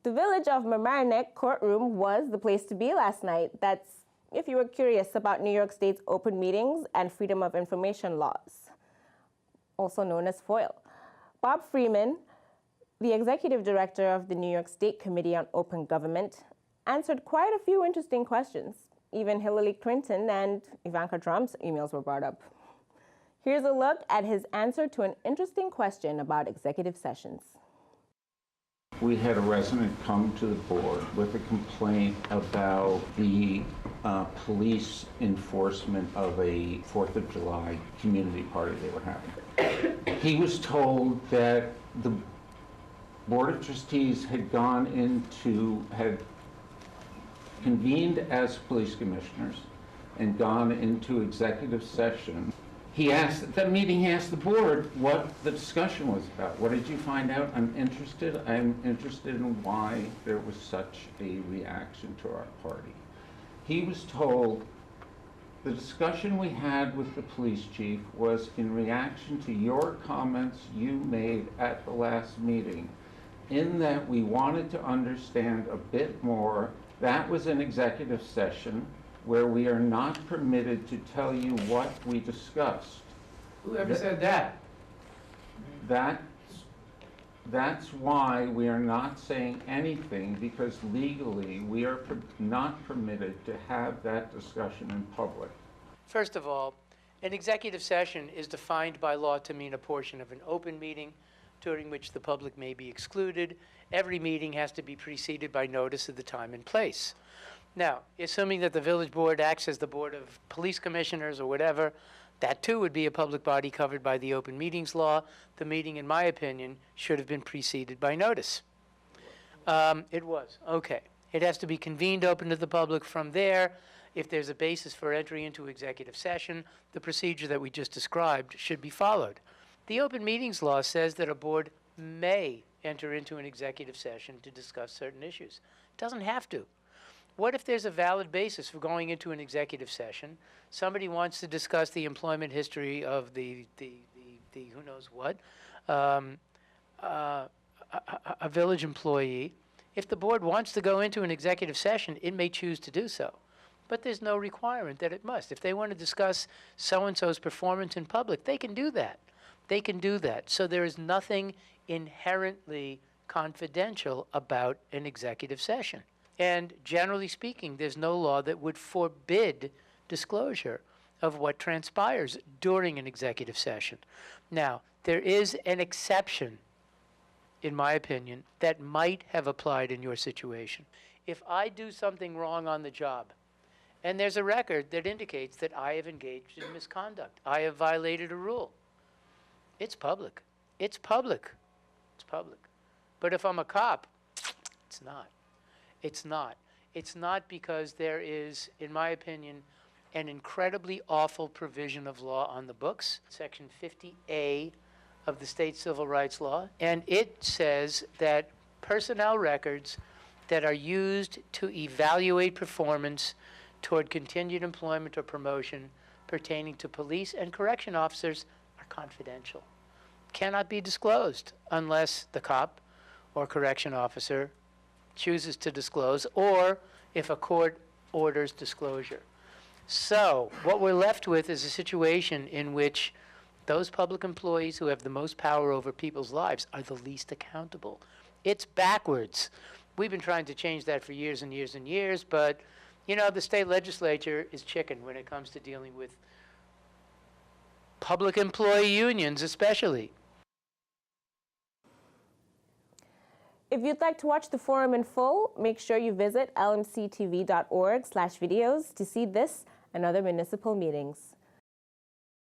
The village of Mamaroneck courtroom was the place to be last night. That's if you were curious about New York State's open meetings and freedom of information laws, also known as FOIL. Bob Freeman, the executive director of the New York State Committee on Open Government, answered quite a few interesting questions. Even Hillary Clinton and Ivanka Trump's emails were brought up. Here's a look at his answer to an interesting question about executive sessions. We had a resident come to the board with a complaint about the police enforcement of a 4th of July community party they were having. He was told that the Board of Trustees had had convened as police commissioners and gone into executive session. He asked the board what the discussion was about. What did you find out? I'm interested in why there was such a reaction to our party. He was told the discussion we had with the police chief was in reaction to your comments you made at the last meeting, in that we wanted to understand a bit more. That was an executive session where we are not permitted to tell you what we discussed. Whoever said that? That's why we are not saying anything, because legally we are not permitted to have that discussion in public. First of all, an executive session is defined by law to mean a portion of an open meeting during which the public may be excluded. Every meeting has to be preceded by notice of the time and place. Now, assuming that the village board acts as the board of police commissioners or whatever, that too would be a public body covered by the open meetings law. The meeting, in my opinion, should have been preceded by notice. It was, okay. It has to be convened open to the public. From there, if there's a basis for entry into executive session, the procedure that we just described should be followed. The open meetings law says that a board may enter into an executive session to discuss certain issues. It doesn't have to. What if there's a valid basis for going into an executive session? Somebody wants to discuss the employment history of the who knows what, a village employee. If the board wants to go into an executive session, it may choose to do so. But there's no requirement that it must. If they want to discuss so-and-so's performance in public, they can do that. They can do that. So there is nothing inherently confidential about an executive session. And generally speaking, there's no law that would forbid disclosure of what transpires during an executive session. Now, there is an exception, in my opinion, that might have applied in your situation. If I do something wrong on the job, and there's a record that indicates that I have engaged in misconduct, I have violated a rule, it's public. It's public. It's public. But if I'm a cop, it's not. It's not. It's not, because there is, in my opinion, an incredibly awful provision of law on the books, Section 50A of the state civil rights law, and it says that personnel records that are used to evaluate performance toward continued employment or promotion pertaining to police and correction officers are confidential. Cannot be disclosed unless the cop or correction officer chooses to disclose, or if a court orders disclosure. So what we're left with is a situation in which those public employees who have the most power over people's lives are the least accountable. It's backwards. We've been trying to change that for years and years and years, but you know, the state legislature is chicken when it comes to dealing with public employee unions especially. If you'd like to watch the forum in full, make sure you visit lmctv.org/videos to see this and other municipal meetings.